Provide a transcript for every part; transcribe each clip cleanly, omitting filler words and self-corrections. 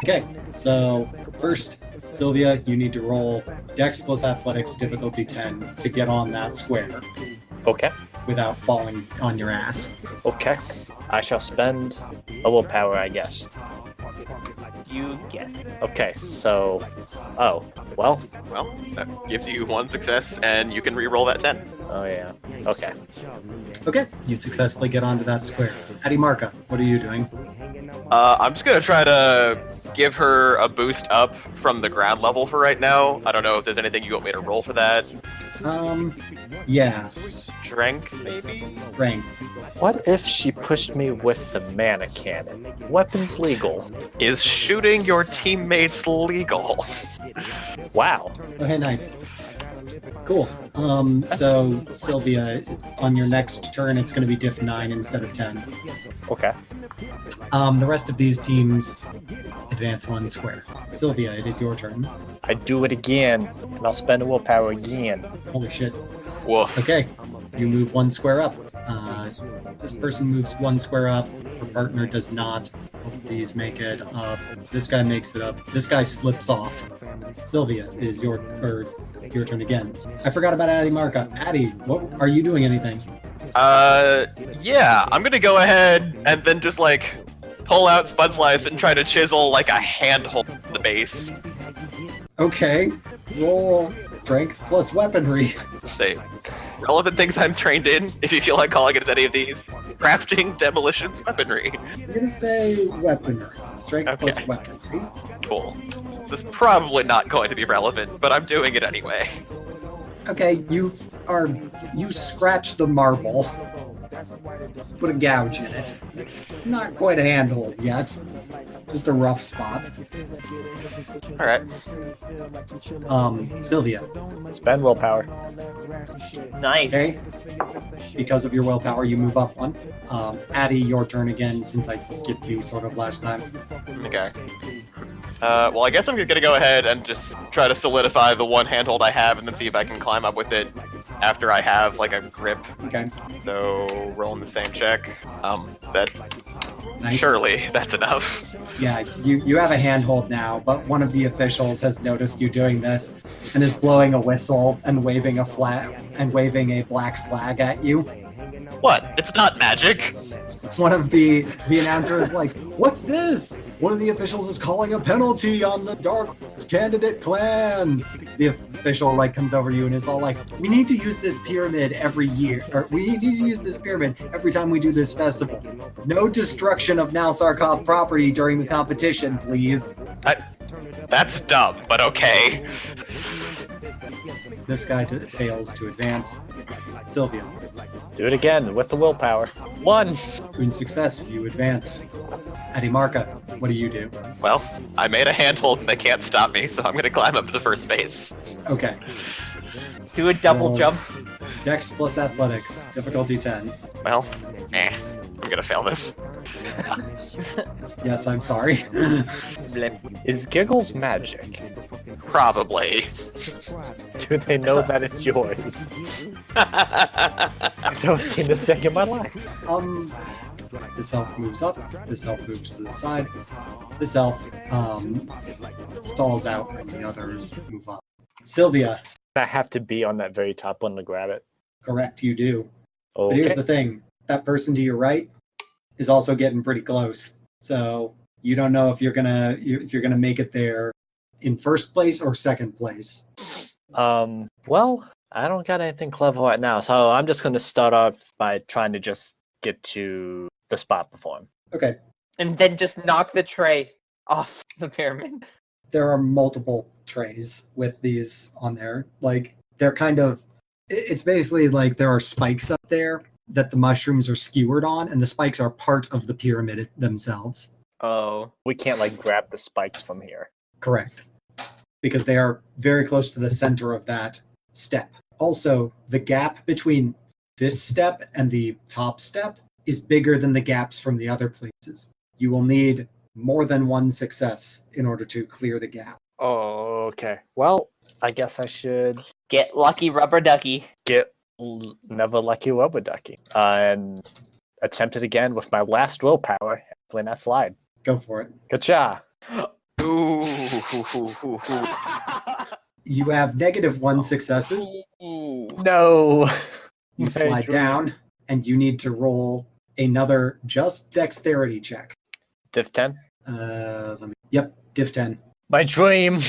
Okay, so first, Sylvia, you need to roll Dex plus Athletics difficulty 10 to get on that square Okay. without falling on your ass. Okay. I shall spend a willpower, I guess. You guess. Okay, so... Oh, well. Well, that gives you one success, and you can re-roll that 10. Oh, yeah. Okay. Okay, you successfully get onto that square. Addie Marka, what are you doing? I'm just gonna try to give her a boost up from the ground level for right now. I don't know if there's anything you want me to roll for that. Yeah, Strength, maybe? strength. What if she pushed me with the mana cannon? Weapons legal. Is shooting your teammates legal? Wow. Okay, nice. Cool. So Sylvia, on your next turn, it's going to be diff 9 instead of 10. Okay. The rest of these teams advance one square. Sylvia, it is your turn. I do it again, and I'll spend a willpower again. Holy shit. Woof. Okay, you move one square up. This person moves one square up. Her partner does not. Both of these make it up. This guy makes it up. This guy slips off. Sylvia, it is your turn again. I forgot about Addie Marka. Addie, what are you doing? Anything? Yeah, I'm gonna go ahead and then just like pull out Spud Slice and try to chisel like a handhold in the base. Okay, roll strength plus weaponry. Say, relevant things I'm trained in, if you feel like calling it as any of these. Crafting, demolitions, weaponry. I'm gonna say weaponry. Strength plus Okay. weaponry. Cool. This is probably not going to be relevant, but I'm doing it anyway. Okay, you scratch the marble. Put a gouge in it. It's not quite a handhold yet. Just a rough spot. Alright. Sylvia, Spend willpower. Nice. okay? Because of your willpower, you move up one. Addie, your turn again, since I skipped you sort of last time. Okay. Well, I guess I'm gonna go ahead and just try to solidify the one handhold I have and then see if I can climb up with it after I have, like, a grip. Okay, So, rolling the same check. nice. Surely that's enough. Yeah, you have a handhold now, but one of the officials has noticed you doing this and is blowing a whistle and waving a black flag at you. What? It's not magic! One of the announcer is like, "What's this?" One of the officials is calling a penalty on the Dark Horse Candidate clan. The official like comes over to you and is all like, "We need to use this pyramid every year, or we need to use this pyramid every time we do this festival. No destruction of Nalsarkoth property during the competition, please." That's dumb, but okay. This guy fails to advance. Sylvia, Do it again with the willpower. 1! in success, you advance. Addie Marka, what do you do? Well, I made a handhold and they can't stop me, so I'm gonna climb up to the first base. Okay. Do a double Roll jump. Dex plus Athletics, difficulty 10. Well, I'm gonna fail this. Yes, I'm sorry. Blip. Is Giggles magic? Probably. Do they know that it's yours? I've never seen this thing in my life. This elf moves up, this elf moves to the side, this elf stalls out and the others move up. Sylvia, I have to be on that very top one to grab it. correct, you do. But Okay. here's the thing, that person to your right is also getting pretty close. So you don't know if you're gonna make it there in first place or second place. Well, I don't got anything clever right now, so I'm just going to start off by trying to just get to the spot before him. Okay. And then just knock the tray off the pyramid. There are multiple trays with these on there. Like, they're kind of, it's basically like there are spikes up there that the mushrooms are skewered on, and the spikes are part of the pyramid themselves. Oh. We can't, like, grab the spikes from here. Correct. Because they are very close to the center of that step. Also, the gap between this step and the top step is bigger than the gaps from the other places. You will need more than one success in order to clear the gap. Oh, okay. Well, I guess I should Get lucky, rubber ducky. get never lucky rubber ducky and attempt it again with my last willpower. Hopefully not slide. Go for it. Gotcha. You have -1 successes. No. You My slide dream. down, and you need to roll another just dexterity check. Div 10. Yep, div 10. My dream.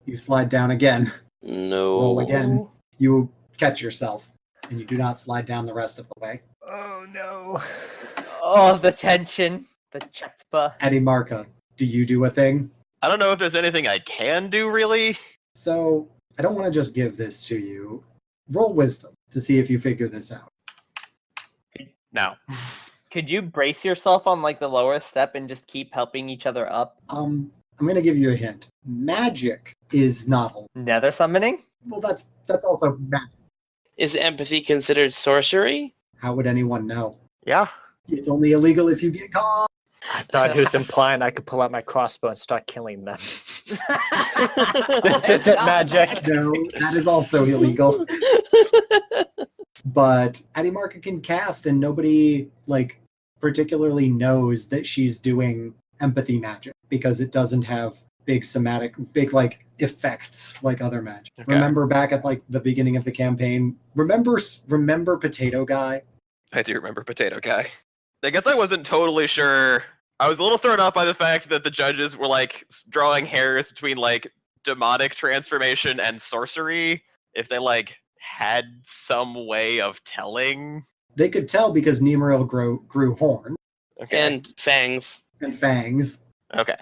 You slide down again. No. Roll again. You catch yourself, and you do not slide down the rest of the way. Oh no. Oh, the tension. The chutzpah. Eddie Marca, do you do a thing? I don't know if there's anything I can do, really. So, I don't want to just give this to you. Roll wisdom to see if you figure this out. No. Could you brace yourself on like the lowest step and just keep helping each other up? I'm going to give you a hint. Magic is not a... Nether summoning? Well, that's also magic. Is empathy considered sorcery? How would anyone know? Yeah. It's only illegal if you get caught. I thought he was implying I could pull out my crossbow and start killing them. This isn't magic. No, that is also illegal. But Eddie Marca can cast, and nobody particularly knows that she's doing empathy magic because it doesn't have big effects like other magic. Okay. Remember back at the beginning of the campaign? Remember Potato Guy? I do remember Potato Guy. I guess I wasn't totally sure. I was a little thrown off by the fact that the judges were drawing hairs between demonic transformation and sorcery. If they had some way of telling. They could tell because Nimuril grew horn Okay. And fangs. and fangs. Okay.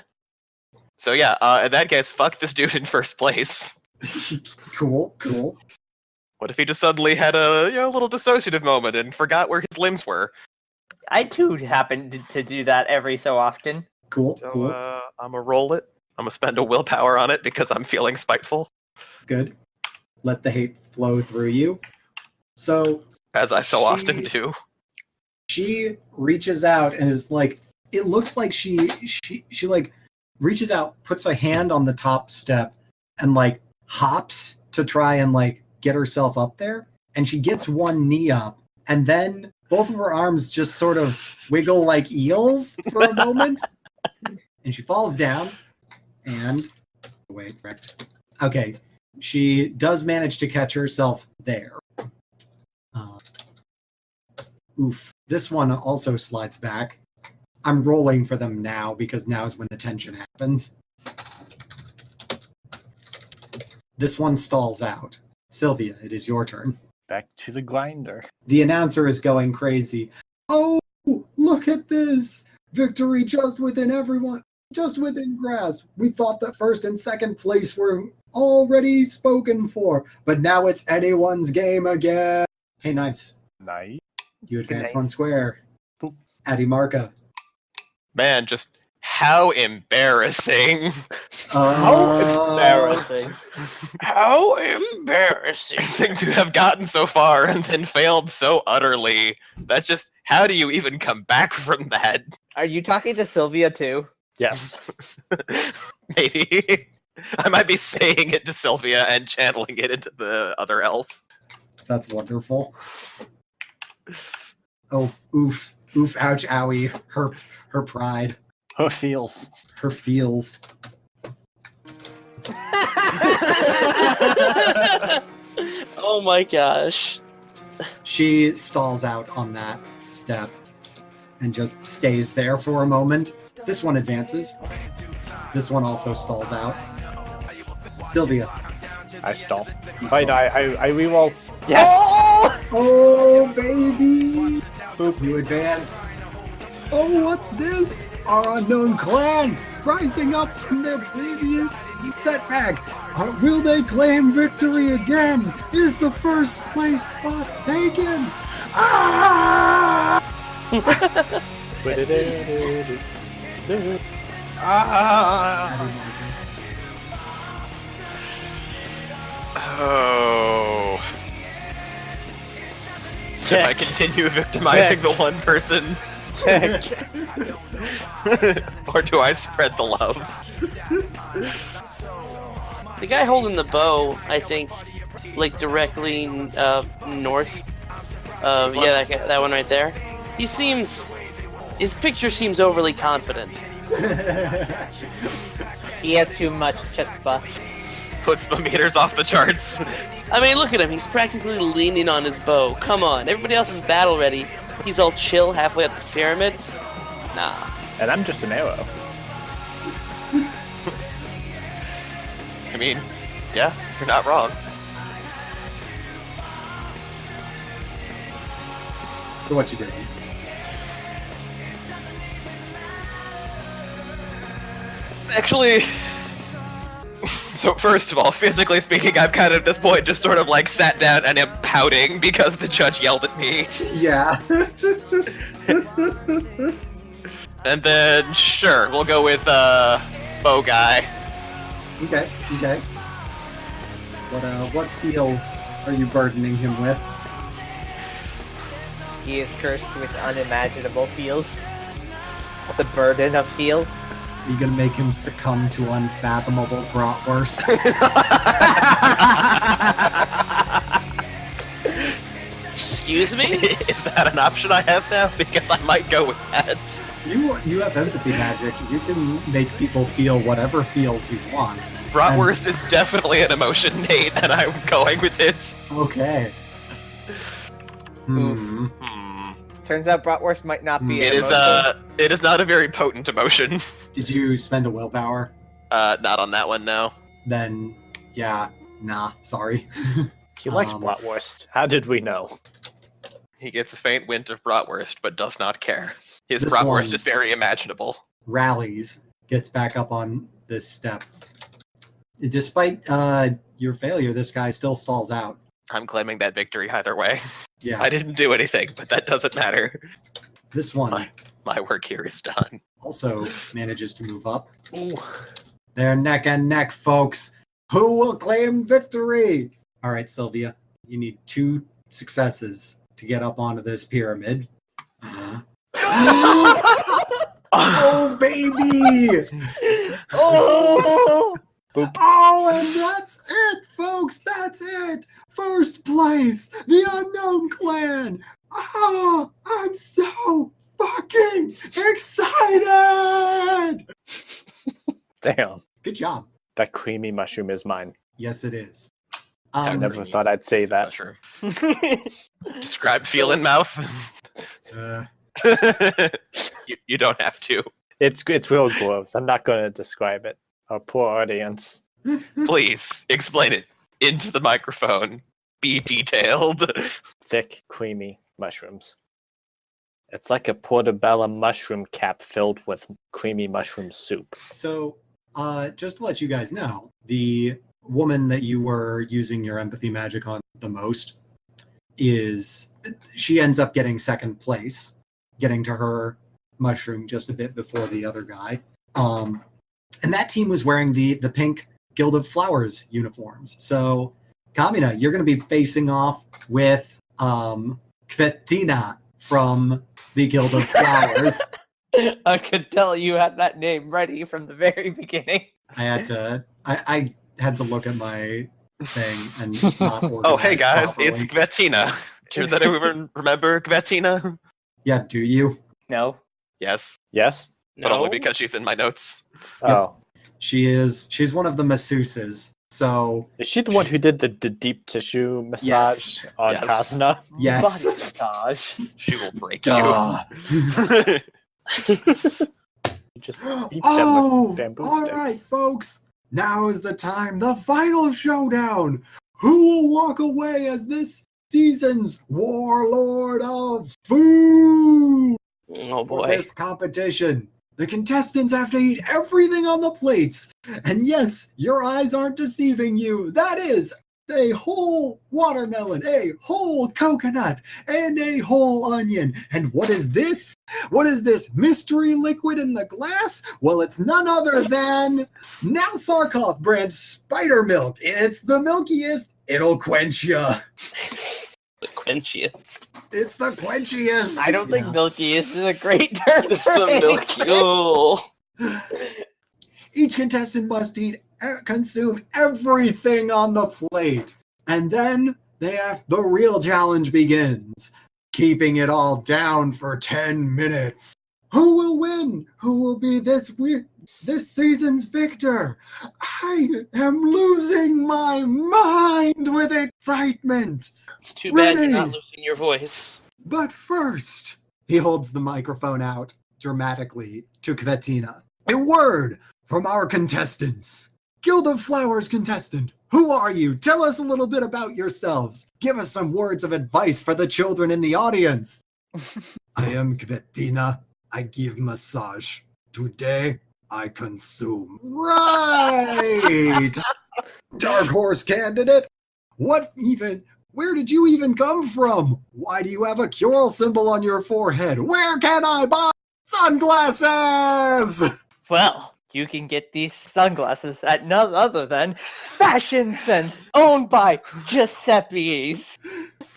So yeah, in that case, fuck this dude in first place. Cool. What if he just suddenly had a little dissociative moment and forgot where his limbs were? I too happen to do that every so often. Cool. I'm gonna roll it. I'm gonna spend a willpower on it because I'm feeling spiteful, Good. Let the hate flow through you. So as I so often do. she reaches out and is it looks like she reaches out, puts a hand on the top step, and hops to try and get herself up there. And she gets one knee up, and then both of her arms just sort of wiggle like eels for a moment. And she falls down. And wait, correct. Okay, she does manage to catch herself there. Oof. This one also slides back. I'm rolling for them now because now is when the tension happens. This one stalls out. Sylvia, it is your turn. Back to the grinder. The announcer is going crazy. Oh, look at this! Victory just within grasp. We thought that first and second place were already spoken for, but now it's anyone's game again. Hey, nice. Nice. You advance night. 1 square. Boop. Addy Marca. Man, just how embarrassing. Embarrassing. How embarrassing. Things you have gotten so far and then failed so utterly. That's just, how do you even come back from that? Are you talking to Sylvia too? Yes. Maybe. I might be saying it to Sylvia and channeling it into the other elf. That's wonderful. Oh, oof. Oof, ouch, owie. Her pride. Her feels. Her feels. Oh my gosh. She stalls out on that step and just stays there for a moment. This one advances. This one also stalls out. Sylvia. I stall. You Wait, stall. I reroll. Yes! Oh, baby! Boop, you advance. Oh, what's this? Our unknown clan rising up from their previous setback. Will they claim victory again? Is the first place spot taken? Ah! Oh. If I continue victimizing the one person, or do I spread the love? The guy holding the bow, I think, directly north. Yeah, that one right there. His picture seems overly confident. He has too much chutzpah. Puts my meters off the charts. I mean, look at him. He's practically leaning on his bow. Come on. Everybody else is battle ready. He's all chill halfway up this pyramid. Nah. And I'm just an arrow. I mean, yeah, you're not wrong. So what you doing? Actually, so first of all, physically speaking, I'm kind of at this point just sort of like sat down and am pouting because the judge yelled at me. Yeah. And then, sure, we'll go with bow guy. Okay. What feels are you burdening him with? He is cursed with unimaginable feels. The burden of feels. Are you gonna make him succumb to unfathomable bratwurst? Excuse me? Is that an option I have now? Because I might go with that. You have empathy magic. You can make people feel whatever feels you want. Bratwurst is definitely an emotion, Nate, and I'm going with it. Okay. Hmm. Turns out bratwurst might not be. It is not a very potent emotion. Did you spend a willpower? Not on that one, no. Then, yeah, nah, sorry. He likes bratwurst. How did we know? He gets a faint whint of bratwurst, but does not care. His This bratwurst one- is very imaginable. Rallies, gets back up on this step. Despite your failure, this guy still stalls out. I'm claiming that victory either way. Yeah, I didn't do anything, but that doesn't matter. this one My work here is done. also manages to move up. Ooh. They're neck and neck, folks. Who will claim victory? All right, Sylvia, you need 2 successes to get up onto this pyramid. Oh, baby! Oh! Oh, and that's it, folks. That's it. First place, the Unknown Clan. Oh, I'm so fucking excited. Damn. Good job. That creamy mushroom is mine. Yes, it is. I never thought I'd say that. Mushroom. Describe feel in mouth. Uh, you don't have to. It's real gross. I'm not going to describe it. Our poor audience. Please explain it into the microphone. Be detailed. Thick, creamy mushrooms. It's like a portobello mushroom cap filled with creamy mushroom soup. so, just to let you guys know, the woman that you were using your empathy magic on the most she ends up getting second place, getting to her mushroom just a bit before the other guy. And that team was wearing the pink Guild of Flowers uniforms. So, Kamina, you're going to be facing off with Kvetina from the Guild of Flowers. I could tell you had that name ready from the very beginning. I had to look at my thing, and it's not organized Oh, hey guys, properly. it's Gvetina. Does anyone remember Gvetina? Yeah, do you? No. Yes, Yes? but No. only because she's in my notes. Oh. She's one of the masseuses. So, Is she the one who did the deep tissue massage Yes. on Yes. Kazuna? yes. Body massage. She will break Duh. you. You just beat them Oh, with bamboo all sticks. right, folks. Now is the time, the final showdown. Who will walk away as this season's Warlord of Food? Oh For boy. this competition, the contestants have to eat everything on the plates. And yes, your eyes aren't deceiving you. That is a whole watermelon, a whole coconut, and a whole onion. And what is this? What is this mystery liquid in the glass? Well, it's none other than Nal Sarkoff brand Spider Milk. It's the milkiest. It'll quench ya. The quenchiest. It's the quenchiest. I don't think Yeah. milky is a great term. It's for the milky. anything. Oh. Each contestant must consume everything on the plate. And then the real challenge begins. Keeping it all down for 10 minutes. Who will win? Who will be this this season's victor. I am losing my mind with excitement. It's too bad you're Ready. not losing your voice. But first, he holds the microphone out dramatically to Kvetina. A word from our contestants. Guild of Flowers contestant, who are you? Tell us a little bit about yourselves. Give us some words of advice for the children in the audience. I am Kvetina. I give massage. Today, I consume. Right! Dark horse candidate. Where did you even come from? Why do you have a Curel symbol on your forehead? Where can I buy sunglasses? Well, you can get these sunglasses at none other than Fashion Sense, owned by Giuseppe's.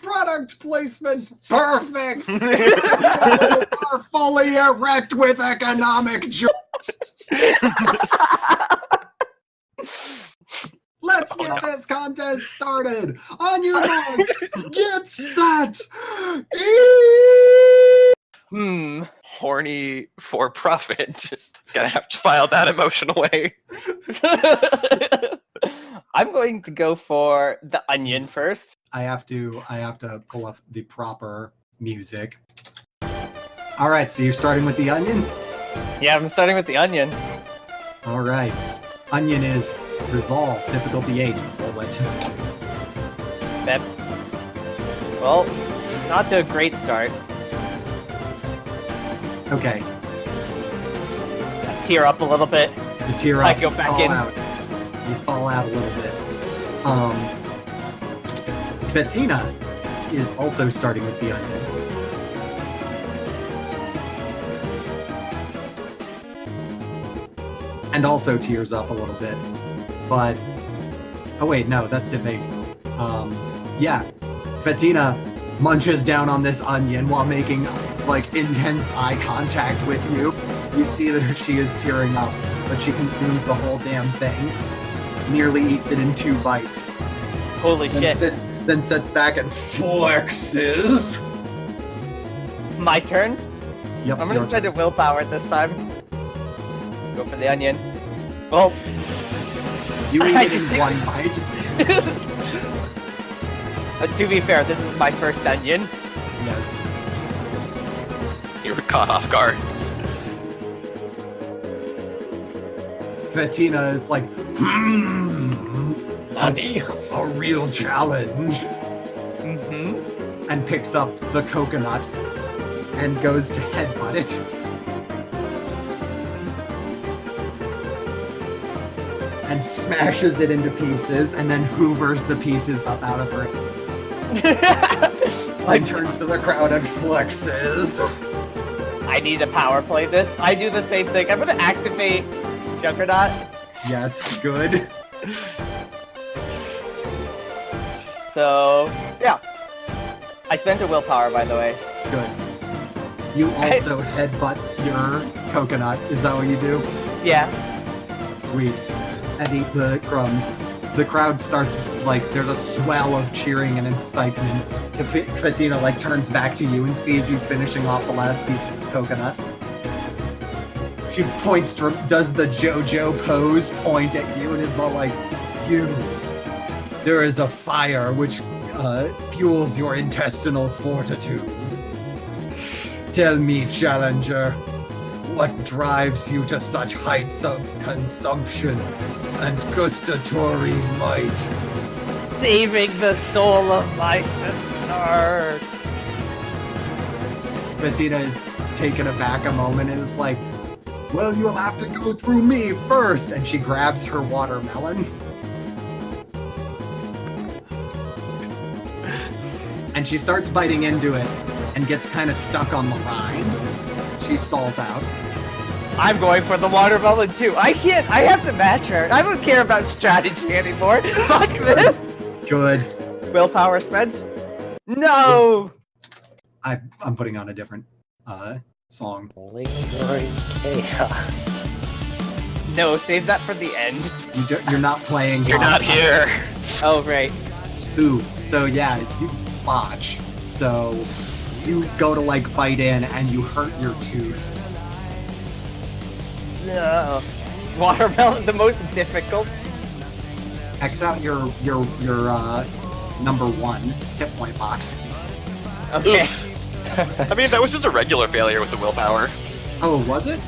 Product placement, perfect! Walls are fully erect with economic joy. Let's get this contest started. On your marks, get set, Horny for profit. Gonna have to file that emotion away. I'm going to go for the onion first. I have to pull up the proper music. All right, so you're starting with the onion? Yeah, I'm starting with the onion. All right. Onion is Resolve, difficulty 8. Bullet. That, well, not a great start. Okay, Tear up a little bit. you tear I up, go you back stall in. out. You stall out a little bit. Bettina is also starting with the onion. And also tears up a little bit. But, oh wait, no, that's diff 8. Yeah, Bettina munches down on this onion while making, like, intense eye contact with you. You see that she is tearing up, but she consumes the whole damn thing. Nearly eats it in 2 bites. Holy Then shit. sits back and flexes. My turn? Yep, I'm your gonna try to turn. willpower this time. Go for the onion. Oh, You eat I it in just- 1 bite. to be fair, this is my first onion. Yes. You were caught off guard. Bettina is like, Honey. a real challenge. Mm-hmm. And picks up the coconut and goes to headbutt it. And smashes it into pieces and then hoovers the pieces up out of her. And turns to the crowd and flexes. I need to power play this. I do the same thing. I'm gonna activate Juggernaut. Yes, good. So, yeah. I spent a willpower, by the way. Good. You also headbutt your coconut. Is that what you do? Yeah. Sweet. And eat the crumbs. The crowd starts, like, there's a swell of cheering and excitement. Katina, like, turns back to you and sees you finishing off the last pieces of coconut. She points, does the JoJo pose, point at you, and is all like, you. There is a fire which fuels your intestinal fortitude. Tell me, challenger, what drives you to such heights of consumption and gustatory might? Saving the soul of my sister. Bettina is taken aback a moment and is like, well, you'll have to go through me first. And she grabs her watermelon. And she starts biting into it and gets kind of stuck on the rind. She stalls out. I'm going for the watermelon too. I have to match her. I don't care about strategy anymore. Fuck this. Good. Willpower spent? No! I'm putting on a different song. Lingering chaos. No, save that for the end. You're not playing. You're not boss here. Oh, right. Ooh, so yeah, you botch. So you go to like bite in and you hurt your tooth. No. watermelon the most difficult? X out your number 1 hit point box. Okay. I mean, that was just a regular failure with the willpower. Oh, was it?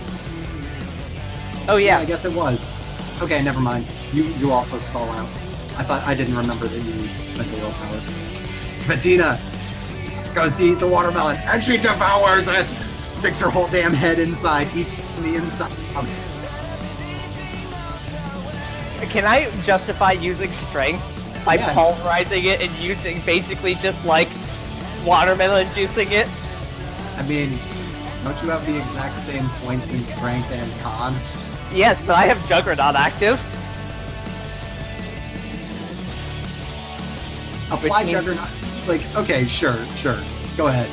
Oh I yeah. guess it was. Okay, never mind. You also stall out. I didn't remember that you spent the willpower. Katina goes to eat the watermelon, and she devours it! Sticks her whole damn head inside, eating the inside out. Can I justify using strength by Yes. pulverizing it and using basically just like watermelon juicing it? I mean, don't you have the exact same points in strength and con? Yes, but I have Juggernaut active. Apply means- Juggernaut. Like, okay, sure. Go ahead.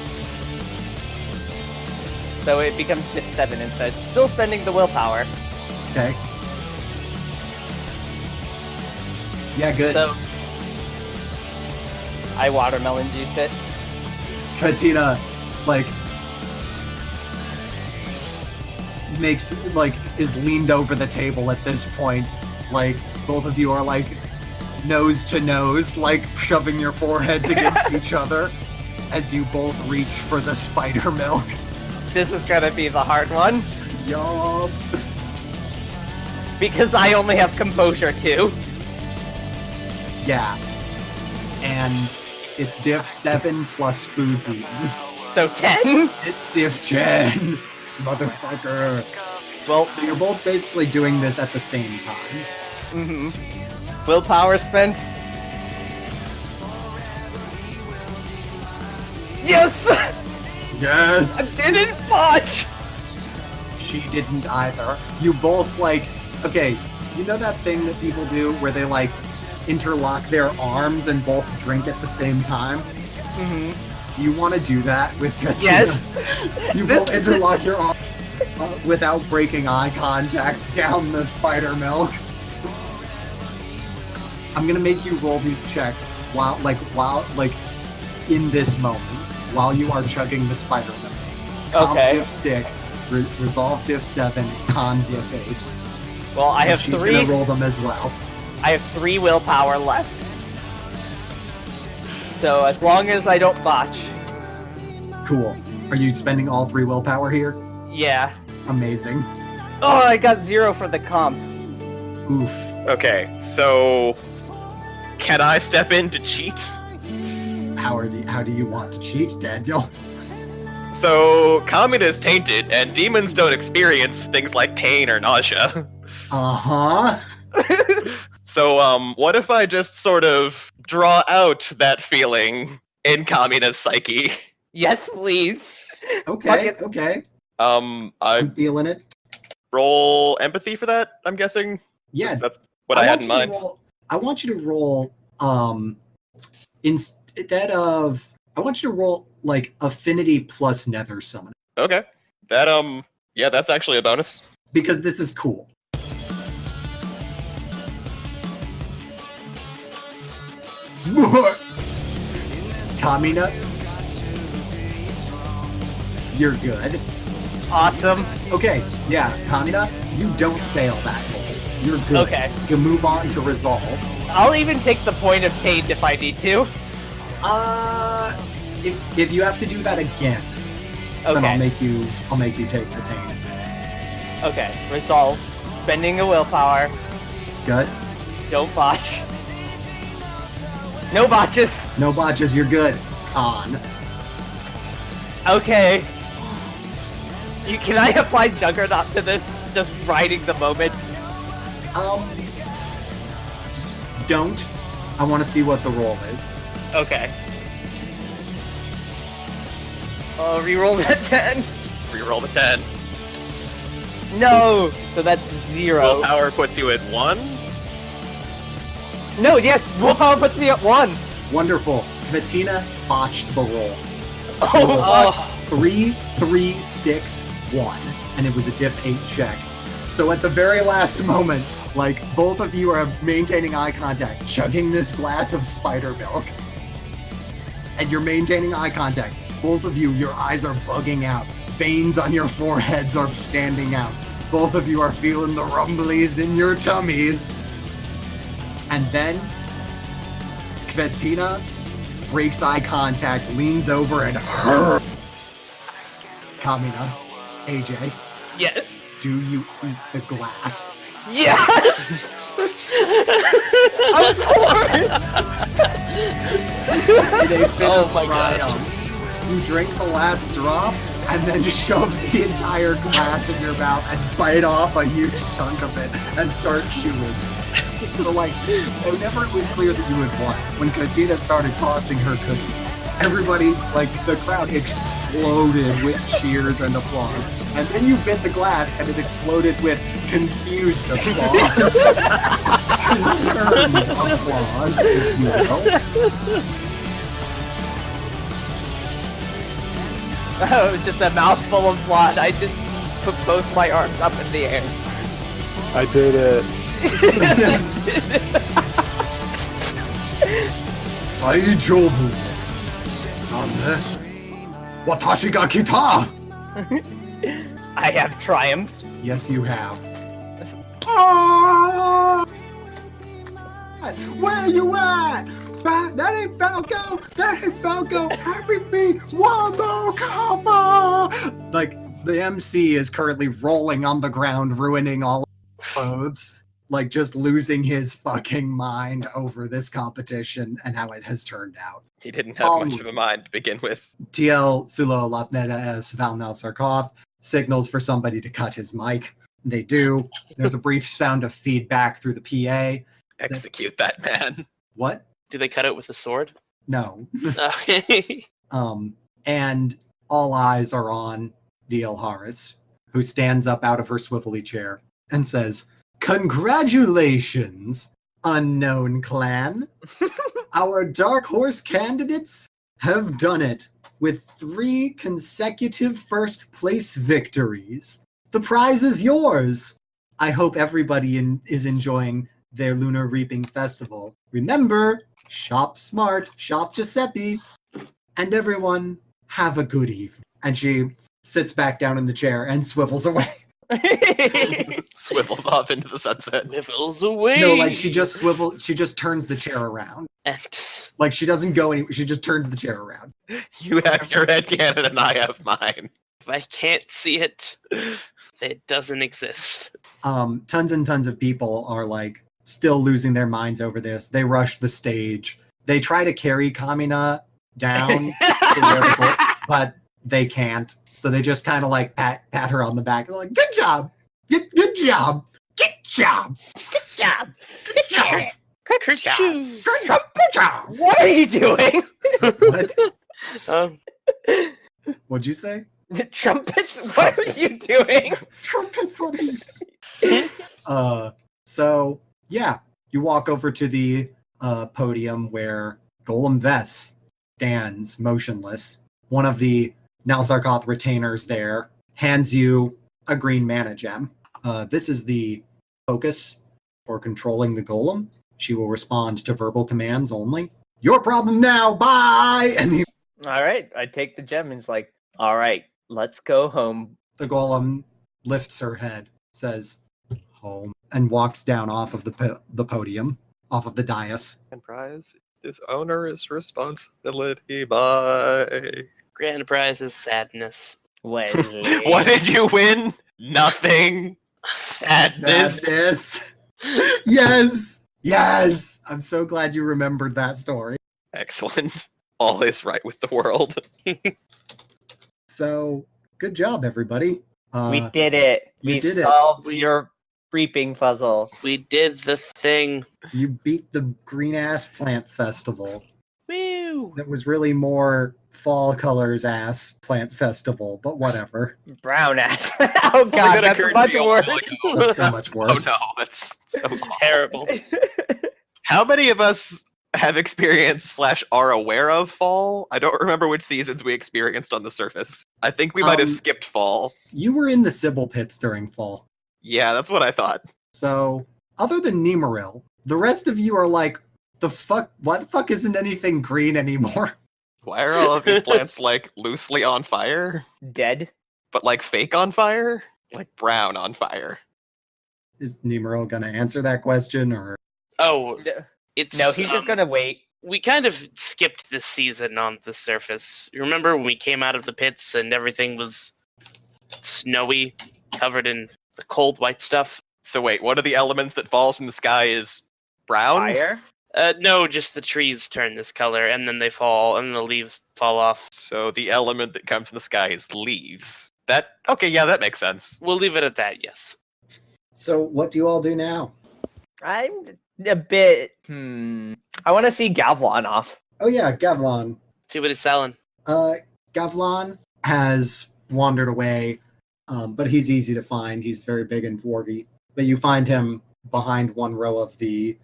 So it becomes just 7 instead. Still spending the willpower. Okay. Yeah, good. So I watermelon juice it. Katina, like, is leaned over the table at this point. Like, both of you are like nose to nose, like shoving your foreheads against each other as you both reach for the spider milk. This is gonna be the hard one Yup. because I only have composure too. Yeah. And it's diff 7 plus foods eaten. So 10. It's diff 10, motherfucker. Well, So you're both basically doing this at the same time. willpower spent. Yes! Yes! I didn't botch! She didn't either. You both, like, okay, you know that thing that people do where they, like, interlock their arms and both drink at the same time? Do you want to do that with Katina? Yes. You both interlock your arms without breaking eye contact down the spider milk. I'm gonna make you roll these checks while in this moment, while you are chugging the spider milk. Comp Okay. diff 6, resolve diff 7, con diff 8. Well, I And have she's 3. gonna roll them as well. I have 3 willpower left. So as long as I don't botch. Cool. Are you spending all 3 willpower here? Yeah. Amazing. Oh, I got 0 for the comp. Oof. Okay, so can I step in to cheat? How do you want to cheat, Daniel? So Kamina is tainted, and demons don't experience things like pain or nausea. Uh-huh. So what if I just sort of draw out that feeling in Kamina's psyche? Yes, please. Okay, Fuck it. okay. I I'm feeling it. roll empathy for that, I'm guessing? Yeah. That's what I had in mind. I want you to roll, instead of, I want you to roll, like, affinity plus nether summon. Okay. That, yeah, that's actually a bonus. Because this is cool. Kamina, you're good. Awesome. Okay, yeah, Kamina, you don't fail that roll. You're good. Okay. You move on to resolve. I'll even take the point of taint if I need to. If you have to do that again, then Okay. I'll make you take the taint. Okay. Resolve. Spending a willpower. Good. Don't botch. No botches. No botches, you're good. Con. Okay. Can I apply Juggernaut to this? Just riding the moment. Don't. I want to see what the roll is. Okay. Oh, reroll that 10. Reroll the 10. No. So that's 0. Willpower puts you at 1. No. Yes. Willpower puts me at 1. Wonderful. Katina botched the roll. Oh. 3, 3, 6, 1. And it was a diff 8 check. So at the very last moment, like, both of you are maintaining eye contact, chugging this glass of spider milk. And you're maintaining eye contact. Both of you, your eyes are bugging out. Veins on your foreheads are standing out. Both of you are feeling the rumblies in your tummies. And then Kvetina breaks eye contact, leans over, and Kamina, AJ, Yes. do you eat the glass? Yes. Of course. In a fit Oh of my gosh. triumph, you drink the last drop and then shove the entire glass in your mouth and bite off a huge chunk of it and start chewing. So, like, whenever it was clear that you had won, when Katina started tossing her cookies, everybody, like, the crowd exploded with cheers and applause. And then you bit the glass and it exploded with confused applause. Concerned applause, if you will. Oh, just a mouthful of blood. I just put both my arms up in the air. I did it. 大丈夫なんで私が来た I have triumphed. Yes, you have. Ah! Where you at? That ain't Falco! That ain't Falco! Happy feet! Wombo combo! Like, the MC is currently rolling on the ground, ruining all clothes. Like, just losing his fucking mind over this competition and how it has turned out. He didn't have much of a mind to begin with. TL Sulo Lapneda as Valnel Sarkoth signals for somebody to cut his mic. They do. There's a brief sound of feedback through the PA. Execute that man. What? Do they cut it with a sword? No. Okay. And all eyes are on the Ilharis, who stands up out of her swivelly chair and says, "Congratulations, unknown clan. Our Dark Horse candidates have done it with 3 consecutive first place victories. The prize is yours. I hope everybody is enjoying their Lunar Reaping Festival. Remember, shop smart, shop Giuseppe, and everyone have a good evening." And she sits back down in the chair and swivels away. Swivels off into the sunset. Nivels away. No, like she just turns the chair around. And Like she doesn't go anywhere, she just turns the chair around. You have your headcanon and I have mine. if I can't see it, it doesn't exist. Tons and tons of people are like still losing their minds over this. They rush the stage. They try to carry Kamina down to where the goal, but they can't. So they just kind of like pat her on the back. They're like, "Good job, good job, good job, Good job. good job, Good job. Kerchoo. good job." What are you doing? What? Um, What'd you say? Trumpets? What are you doing? Trumpets, what are you doing? So yeah, you walk over to the podium where Golem Vess stands motionless. One of the Nalzarkoth retainers there hands you a green mana gem. This is the focus for controlling the golem. She will respond to verbal commands only. Your problem now, bye! And All right, I take the gem and it's like, all right, let's go home. the golem lifts her head, says, "Home," and walks down off of the podium, off of the dais. And prize is owner's responsibility. Bye. grand prize is sadness. Wesley. What did you win? Nothing. Sadness. Sadness. Yes! Yes! I'm so glad you remembered that story. Excellent. All is right with the world. So, good job, everybody. We did it. you We did it. solved your reaping puzzle. We did the thing. You beat the Green Ass Plant Festival. Woo! That was really more Fall Colors Ass Plant Festival, but whatever. Brown ass. Oh Something god, that that's occurred to much me a worse. while ago. That's so much Oh worse. no, that's so It's awful. terrible. How many of us have experienced / are aware of fall? I don't remember which seasons we experienced on the surface. I think we might have skipped fall. You were in the Sybil pits during fall. Yeah, that's what I thought. So, other than Nimuril, the rest of you are like, why the fuck isn't anything green anymore? Why are all of these plants like loosely on fire? Dead. But like fake on fire? like brown on fire. Is Nimuril gonna answer that question, or Oh, it's No, he's just gonna wait. We kind of skipped this season on the surface. You remember when we came out of the pits and everything was snowy, covered in the cold white stuff? So wait, one of the elements that falls from the sky is brown? Fire? No, just the trees turn this color, and then they fall, and the leaves fall off. So the element that comes from the sky is leaves. Okay, yeah, that makes sense. We'll leave it at that, yes. so? What do you all do now? I'm a bit. I want to see Gavlon off. Oh yeah, Gavlon. See what he's selling. Gavlon has wandered away, but he's easy to find. He's very big and dwarvy. But you find him behind one row of the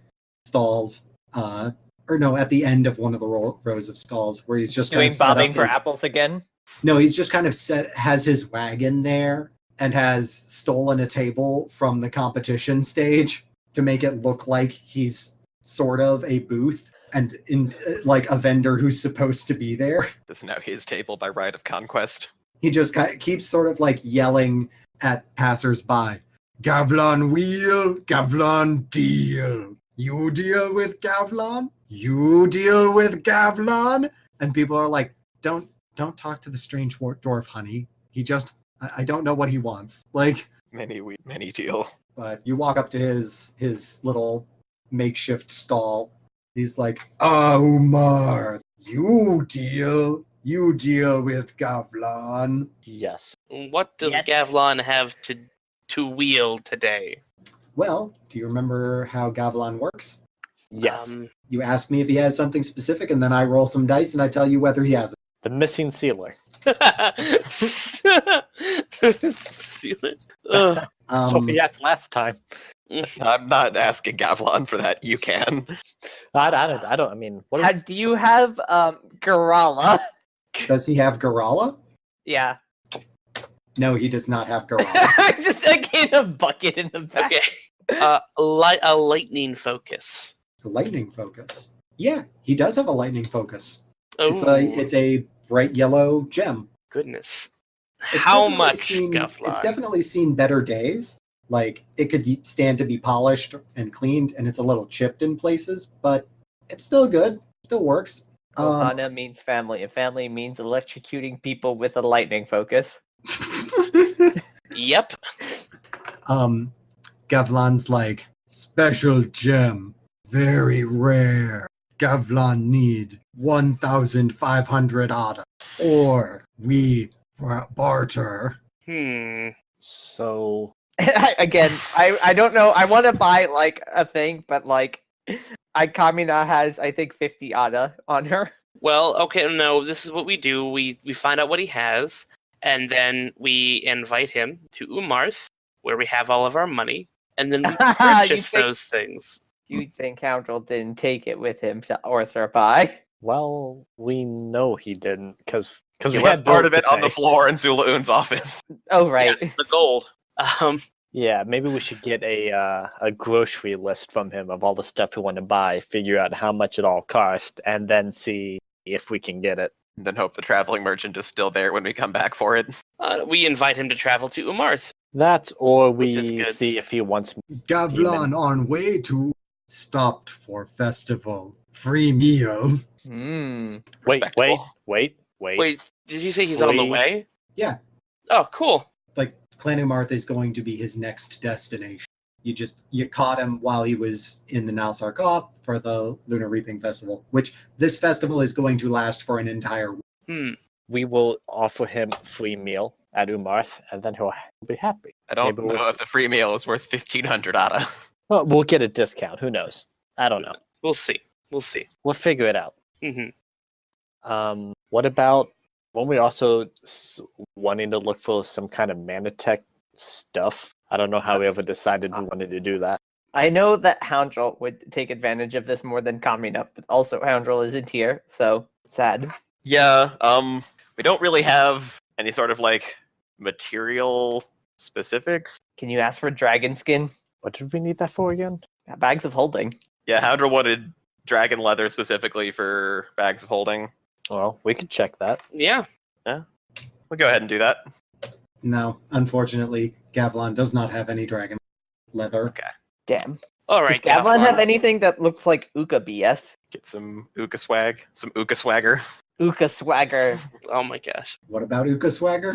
stalls, or no, at the end of one of the rows of stalls, where he's just kind Doing of set bobbing up for his- apples again. No, he's just kind of has his wagon there and has stolen a table from the competition stage to make it look like he's sort of a booth and in like a vendor who's supposed to be there. This is now his table by right of conquest. He just keeps sort of like yelling at passersby. Gavlon wheel, Gavlon deal. You deal with Gavlon? You deal with Gavlon? And people are like, don't talk to the strange dwarf, honey. He just, I don't know what he wants. Like, Many deal. but you walk up to his little makeshift stall. He's like, oh, Marth, you deal with Gavlon. Yes. What does Yes. Gavlon have to wield today? Well, do you remember how Gavlon works? Yes. You ask me if he has something specific, and then I roll some dice, and I tell you whether he has it. The missing sealer. Seal it. Ugh. So he asked last time. I'm not asking Gavlon for that. You can. I don't. I mean, what? Do you have Garala? Does he have Garala? Yeah. No, he does not have Garala. I'm just again a bucket in the back. Okay. A lightning focus. Lightning focus. Yeah, he does have a lightning focus. Oh, It's a bright yellow gem. goodness. It's How definitely much, seen- Gavlon? It's definitely seen better days. Like, it could stand to be polished and cleaned, and it's a little chipped in places, but it's still good. Still works. Ohana means family, and family means electrocuting people with a lightning focus. Yep. Gavlon's like, special gem, very rare. Gavlon need 1,500 ADA, or we barter. So Again, I don't know. I want to buy like a thing, but like, Kamina has I think 50 ADA on her. Well, okay, no, this is what we do. We find out what he has, and then we invite him to Umarth, where we have all of our money, and then we You purchase think- those things. You think Houndrel didn't take it with him to Ortherby? well, we know he didn't because You we left had part of bills it to on the pay. floor in Zulaun's office. Oh right. Yeah, the gold. Yeah, maybe we should get a grocery list from him of all the stuff we want to buy, figure out how much it all cost, and then see if we can get it. And then hope the traveling merchant is still there when we come back for it. We invite him to travel to Umarth. That's or With his we goods. see if he wants. Gavlon on way to stopped for festival. Free meal. Hmm. Wait, Respectable. wait. Wait, did you say he's on the Wait. way? Yeah. Oh, cool. Like, Clan Umarth is going to be his next destination. You caught him while he was in the Nalsar Goth for the Lunar Reaping Festival, which this festival is going to last for an entire week. We will offer him free meal at Umarth, and then he'll be happy. I don't Maybe know we'll- if the free meal is worth 1,500 ADA. Well, we'll get a discount. Who knows? I don't know. We'll see. We'll see. We'll figure it out. hmm What about when we also wanting to look for some kind of Manatech stuff? I don't know how we ever decided we wanted to do that. I know that Houndrel would take advantage of this more than Kamina, but also Houndrel isn't here, so sad. Yeah, we don't really have any sort of like material specifics. Can you ask for dragon skin? What did we need that for again? Bags of holding. Yeah, Houndra wanted dragon leather specifically for bags of holding. Well, we could check that. Yeah. We'll go ahead and do that. No, unfortunately, Gavlon does not have any dragon leather. Damn. All Does right, Gavlon have Gavlon. anything that looks like Uka BS? Get some Uka swag, some Uka swagger. Uka swagger. Oh my gosh. What about Uka Swagger?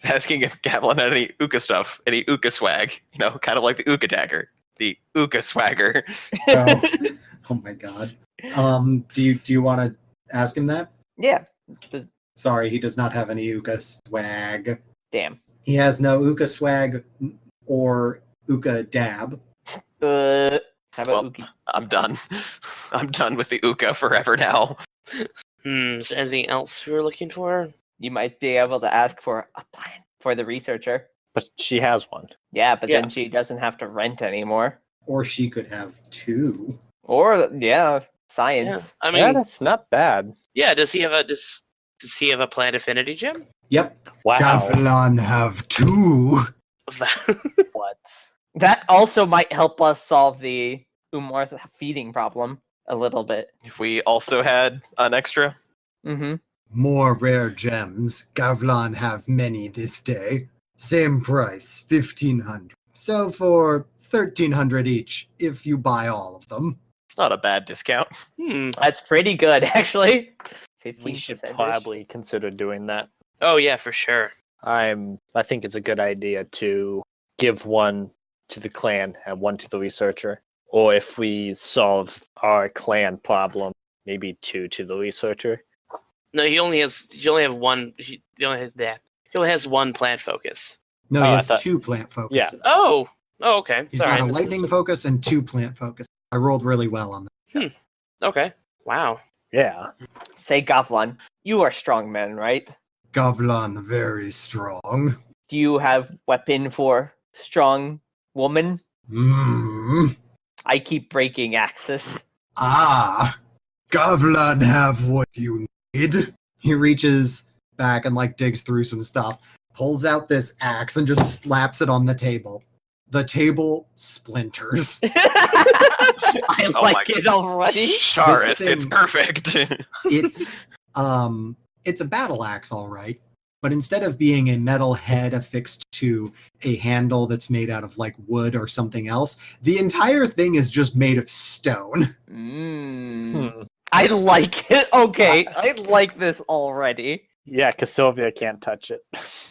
Asking if Gavilan had any Uka stuff, any Uka swag. You know, kind of like the Uka dagger, the Uka swagger. Oh, oh my god. Do you want to ask him that? Yeah. Sorry, he does not have any Uka swag. Damn. He has no Uka swag or Uka dab. How about Well, Uki? I'm done. I'm done with the Uka forever now. Is there anything else we were looking for? You might be able to ask for a plan for the researcher. But she has one. Yeah, but Yeah. then she doesn't have to rent anymore. Or she could have two. Or Yeah. science. I Yeah, mean, that's not bad. yeah. Does he have a planned affinity gem? Yep. Wow. Gavlon have two. What? That also might help us solve the Umar's feeding problem a little bit. If we also had an extra, Mm-hmm. More rare gems. Gavlon have many this day. Same price, 1,500. Sell for 1,300 each if you buy all of them. it's not a bad discount. That's pretty good, actually. 15%. We should probably consider doing that. Oh yeah, for sure. I think it's a good idea to give one to the clan and one to the researcher. Or if we solve our clan problem, maybe two to the researcher. No, he only has one. He only has one plant focus. No, Oh, he I has thought- 2 plant focuses. Oh, okay. He's Sorry, got I a lightning misunderstood. focus and 2 plant focus. I rolled really well on that. Okay. Wow. Yeah. Say, Gavlan, you are strong men, right? Gavlon very strong. Do you have weapon for strong woman? Hmm. I keep breaking axes. Ah. Gavlon have what you need. He reaches back and digs through some stuff, pulls out this axe and just slaps it on the table. The table splinters. I Oh like my- it already. Charis, This it's thing- perfect. It's a battle axe, all right. But instead of being a metal head affixed to a handle that's made out of wood or something else, the entire thing is just made of stone. Mm. I like it. Okay, I like this already. Yeah, because Sylvia can't touch it.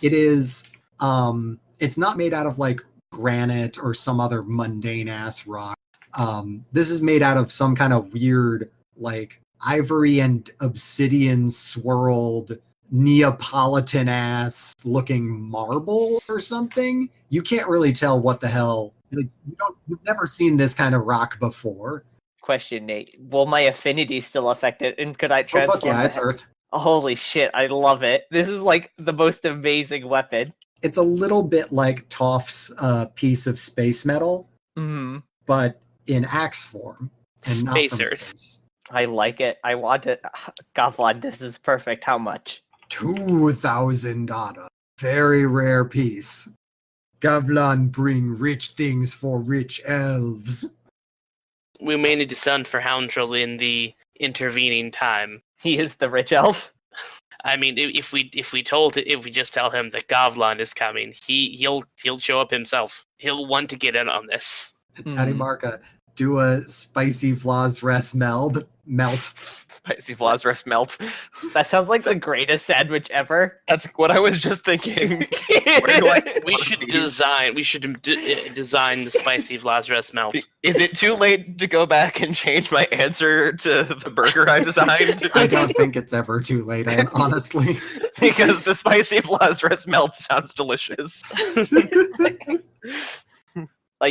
It is it's not made out of granite or some other mundane ass rock. This is made out of some kind of weird ivory and obsidian swirled Neapolitan ass looking marble or something. You can't really tell what the hell. You've never seen this kind of rock before. Question, Nate. Will my affinity still affect it? And could I Oh transform? fuck yeah, it's the- earth. Holy shit, I love it. This is the most amazing weapon. It's a little bit like Toph's piece of space metal, Hmm. but in axe form and not Space from Earth. space. I like it. I want it. Gavlan, this is perfect. How much? 2,000 ADA. Very rare piece. Gavlan bring rich things for rich elves. We may need to send for Houndrel in the intervening time. He is the rich elf. I mean, if we just tell him that Gavlan is coming, he'll show up himself. He'll want to get in on this. Patty Marka, do a spicy flaws rest melt. Spicy Vlazarus melt. That sounds like the greatest sandwich ever. That's what I was just thinking. Where do I- We One of should these. design. We should design the spicy Vlazarus melt. Is it too late to go back and change my answer to the burger I designed? I don't think it's ever too late, honestly. Because the spicy Lazarus melt sounds delicious.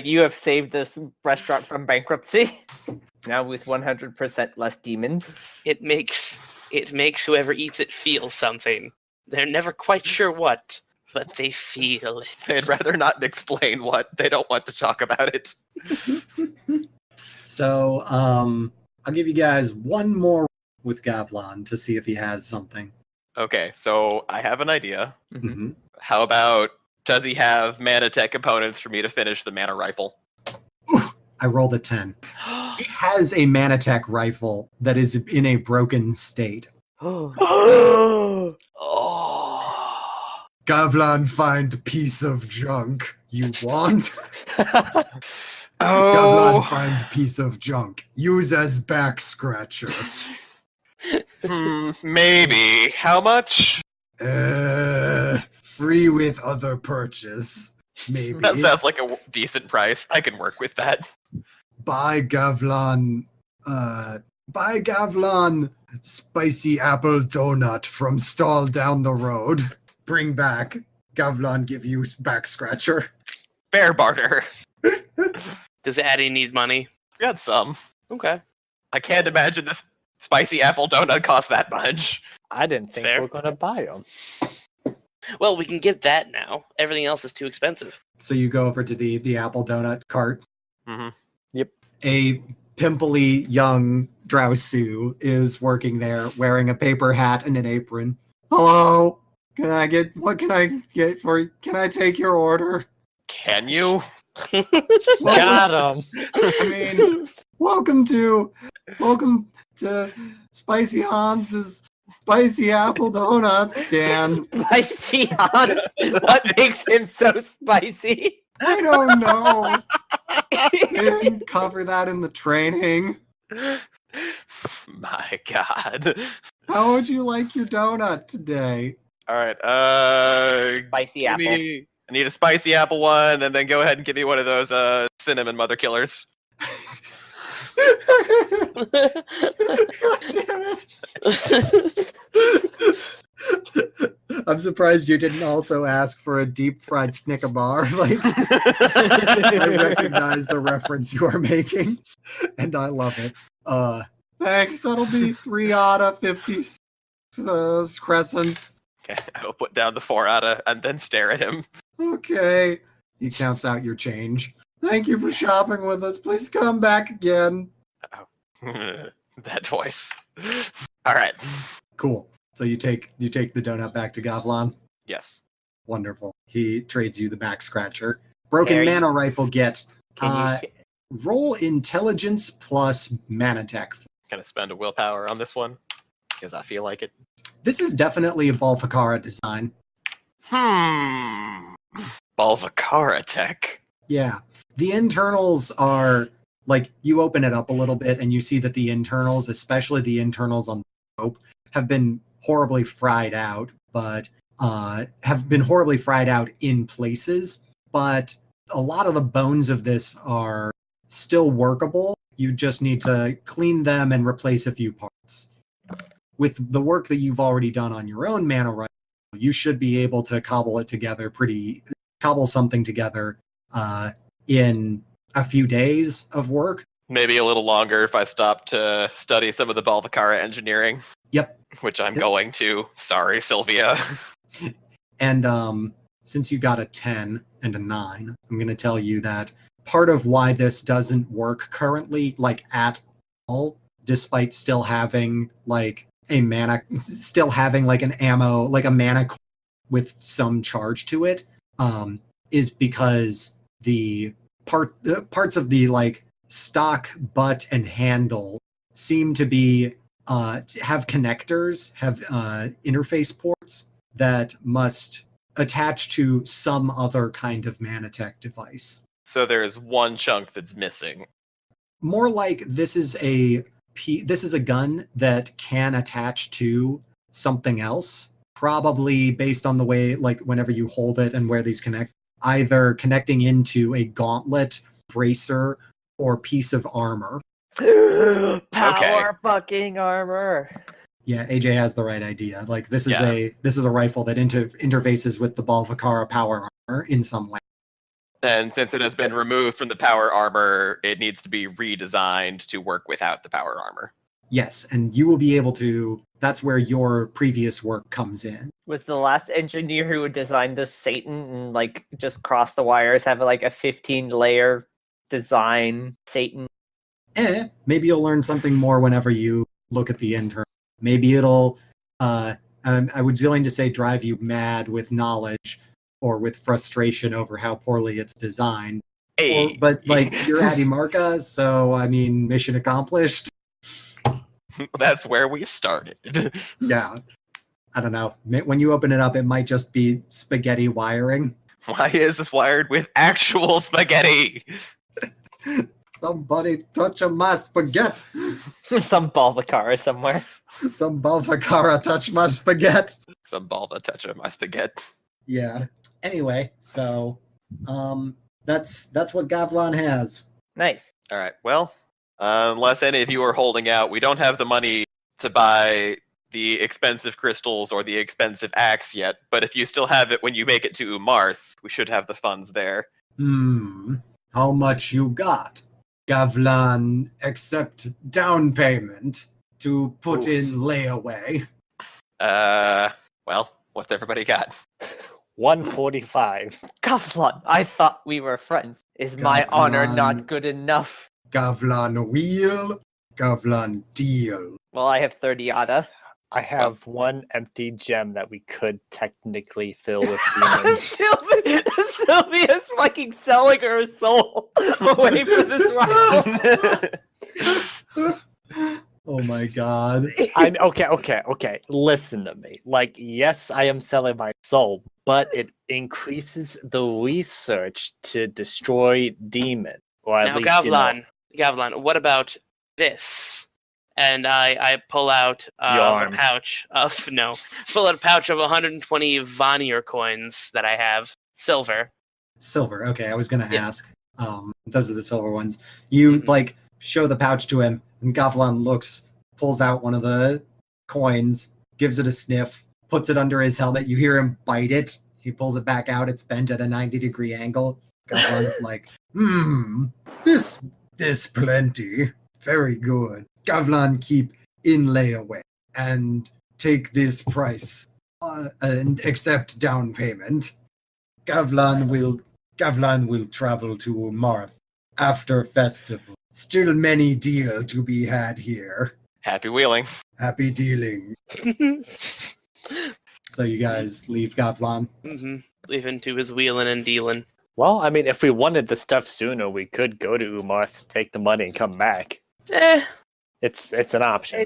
You have saved this restaurant from bankruptcy. Now with 100% less demons. It makes whoever eats it feel something. They're never quite sure what, but they feel it. They'd rather not explain what. They don't want to talk about it. So, I'll give you guys one more with Gavlan to see if he has something. Okay, so I have an idea. Mhm. How about, does he have mana tech components for me to finish the mana rifle? I rolled a 10. He has a Manatech rifle that is in a broken state. Oh. Gavlan find piece of junk. You want? Gavlan Oh, find piece of junk. Use as back scratcher. maybe. How much? Free with other purchase. Maybe. That sounds like a decent price. I can work with that. Buy Gavlan spicy apple donut from stall down the road. Bring back. Gavlan give you back scratcher. Fair barter. Does Addie need money? We got some. Okay. I can't imagine this spicy apple donut cost that much. I didn't think Fair. we're gonna buy them. Well, we can get that now. Everything else is too expensive. So you go over to the apple donut cart. Mm-hmm. A pimply young Drowsu is working there wearing a paper hat and an apron. Hello? Can I take your order? Can you? Got them. I mean, welcome to Spicy Hans's spicy apple donut stand. Spicy Hans? What makes him so spicy? I don't know. They didn't cover that in the training. My God. How would you like your donut today? All right. Spicy give apple. me- I need a spicy apple one, and then go ahead and give me one of those cinnamon mother killers. God damn it. I'm surprised you didn't also ask for a deep fried Snicker bar. Like, I recognize the reference you are making, and I love it. Thanks. That'll be 3 out of 50 crescents. Okay, I will put down the 4 out of, and then stare at him. Okay. He counts out your change. Thank you for shopping with us. Please come back again. That voice. All right. Cool. So you take the donut back to Gavlan. Yes. Wonderful. He trades you the back scratcher. Broken There you- mana rifle get. Can you Roll intelligence plus mana tech. Gonna spend a willpower on this one because I feel like it. This is definitely a Balfakara design. Balvakara tech. Yeah. The internals are like, you open it up a little bit and you see that the internals, especially the internals on the scope, have been horribly fried out, but have been horribly fried out in places. But a lot of the bones of this are still workable. You just need to clean them and replace a few parts. With the work that you've already done on your own mana rifle, you should be able to cobble something together in a few days of work. Maybe a little longer if I stop to study some of the Balvakara engineering. Yep. Which I'm Yep. going to. Sorry, Sylvia. And since you got a 10 and a 9, I'm going to tell you that part of why this doesn't work currently, like at all, despite still having like a mana, still having like an ammo, like a mana with some charge to it, is because the parts of the like stock, butt, and handle seem to be have connectors, have interface ports that must attach to some other kind of Manatech device. So there's one chunk that's missing. More like this is a gun that can attach to something else, probably based on the way, like whenever you hold it and where these connect, either connecting into a gauntlet, bracer, or piece of armor. Power fucking armor. Yeah, AJ has the right idea. Like this is Yeah. a rifle that interfaces with the Balvakara power armor in some way. And since it has been removed from the power armor, it needs to be redesigned to work without the power armor. Yes, and you will be able to. That's where your previous work comes in. Was the last engineer who designed this Satan and like just cross the wires have like a 15-layer design Satan? Maybe you'll learn something more whenever you look at the internal. Maybe it'll. I was going to say drive you mad with knowledge or with frustration over how poorly it's designed. Hey. But like you're Addy Marca, so I mean, mission accomplished. That's where we started. Yeah. I don't know. When you open it up, it might just be spaghetti wiring. Why is this wired with actual spaghetti? Somebody touch my spaghetti. Some Balvacara somewhere. Some Balvacara touch my spaghetti. Some Balva touch of my spaghetti. Yeah. Anyway, so that's what Gavlan has. Nice. All right. Well, unless any of you are holding out, we don't have the money to buy the expensive crystals or the expensive axe yet. But if you still have it when you make it to Umarth, we should have the funds there. How much you got? Gavlan accept down payment to put in layaway. Well, what's everybody got? 145. Gavlan, I thought we were friends. Is my honor Gavlan. not good enough? Gavlan wheel, Gavlan deal. Well, I have 30 yada. I have one empty gem that we could technically fill with demons. Sylvia's fucking selling her soul away for this rival. Oh my god. Okay. Listen to me. Like, yes, I am selling my soul, but it increases the research to destroy demons. Or at Now, least, Gavlan, what about this? And I pull out a pouch of 120 Vanir coins that I have, silver. Silver. Okay, I was gonna ask. Those are the silver ones. You show the pouch to him, and Gavlan looks, pulls out one of the coins, gives it a sniff, puts it under his helmet. You hear him bite it. He pulls it back out. It's bent at a 90-degree angle. Gavlan's like, this plenty. Very good. Gavlan keep in layaway and take this price and accept down payment. Gavlan will travel to Umarth after festival. Still many deal to be had here. Happy wheeling. Happy dealing. So you guys leave Gavlan? Leaving to his wheeling and dealing. Well, I mean, if we wanted the stuff sooner, we could go to Umarth, take the money, and come back. It's an option.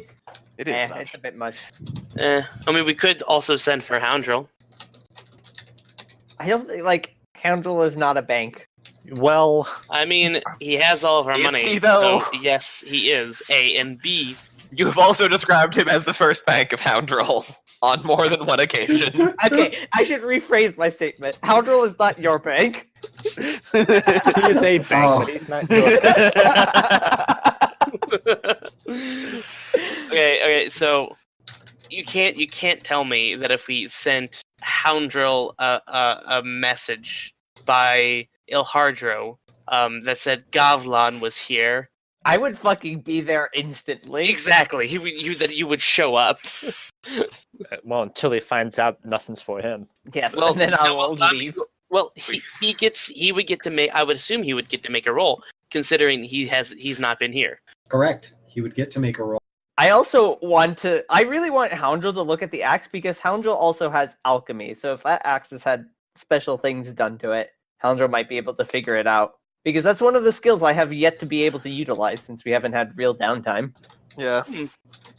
It is. It's a bit much. I mean, we could also send for Houndrel. I don't think, Houndrel is not a bank. Well, I mean, he has all of our Is money. he, though? So yes, he is. A and B. You have also described him as the first bank of Houndrel on more than one occasion. Okay, I should rephrase my statement. Houndrel is not your bank. he is a bank, but he's not your Okay, so you can't tell me that if we sent Houndrel a message by Ilhardro that said Gavlan was here. I would fucking be there instantly. Exactly. You would show up. Well, until he finds out nothing's for him. Yes, Well, and then I will I leave. mean, well, he would get to make. I would assume he would get to make a roll, considering he's not been here. Correct. He would get to make a roll. I really want Houndrel to look at the axe because Houndrel also has alchemy. So if that axe has had special things done to it, Houndrel might be able to figure it out. Because that's one of the skills I have yet to be able to utilize since we haven't had real downtime. Yeah.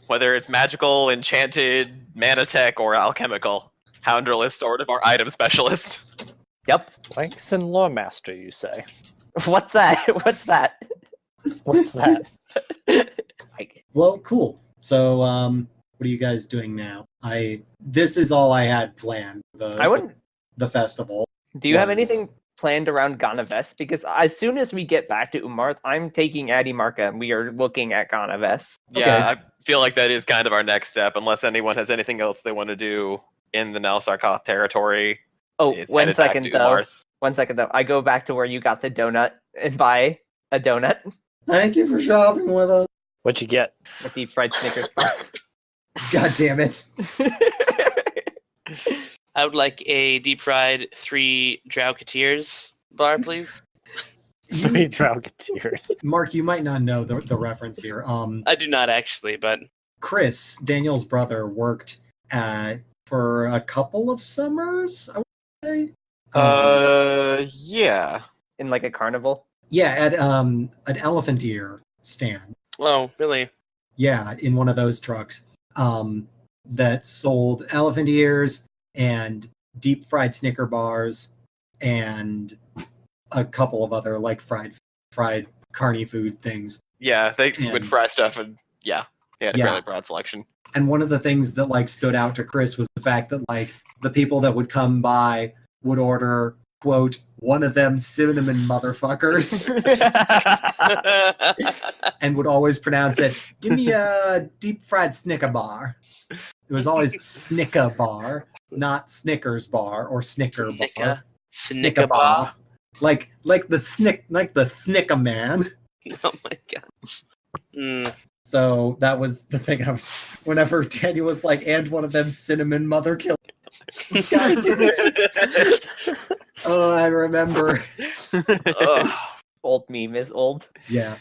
Whether it's magical, enchanted, mana tech, or alchemical, Houndrel is sort of our item specialist. Yep. Lanks and Lore Master, you say? What's that? What's that? What's that? Well, cool. So, what are you guys doing now? This is all I had planned. The festival. Do you have anything planned around Ganaves? Because as soon as we get back to Umarth, I'm taking Adimarka and we are looking at Ganaves. Yeah, I feel like that is kind of our next step, unless anyone has anything else they want to do in the Nalsarkoth territory. Oh, It's one headed back second to though. Umarth. 1 second though. I go back to where you got the donut and buy a donut. Thank you for shopping with us. What'd you get? A deep fried Snickers. God damn it. I would like a deep fried 3 Drowketeers bar, please. 3 Drowketeers. Mark, you might not know the reference here. I do not actually, but Chris, Daniel's brother, worked for a couple of summers, I would say. Yeah. In like a carnival. Yeah, at an elephant ear stand. oh, really? Yeah, in one of those trucks. that sold elephant ears and deep fried Snicker bars and a couple of other like fried carny food things. Yeah, they would And- fry stuff and yeah, they had a Yeah. fairly broad selection. And one of the things that like stood out to Chris was the fact that like the people that would come by would order, quote, one of them cinnamon motherfuckers and would always pronounce it, give me a deep fried Snicker bar. It was always Snicker bar, not Snickers bar or Snicker bar. Snicker bar. Like the Snicker man. Oh my god. Mm. So that was the thing I was whenever Daniel was like, and one of them cinnamon mother kill. God damn it. Oh, I remember. Ugh. Old meme is old. Yeah.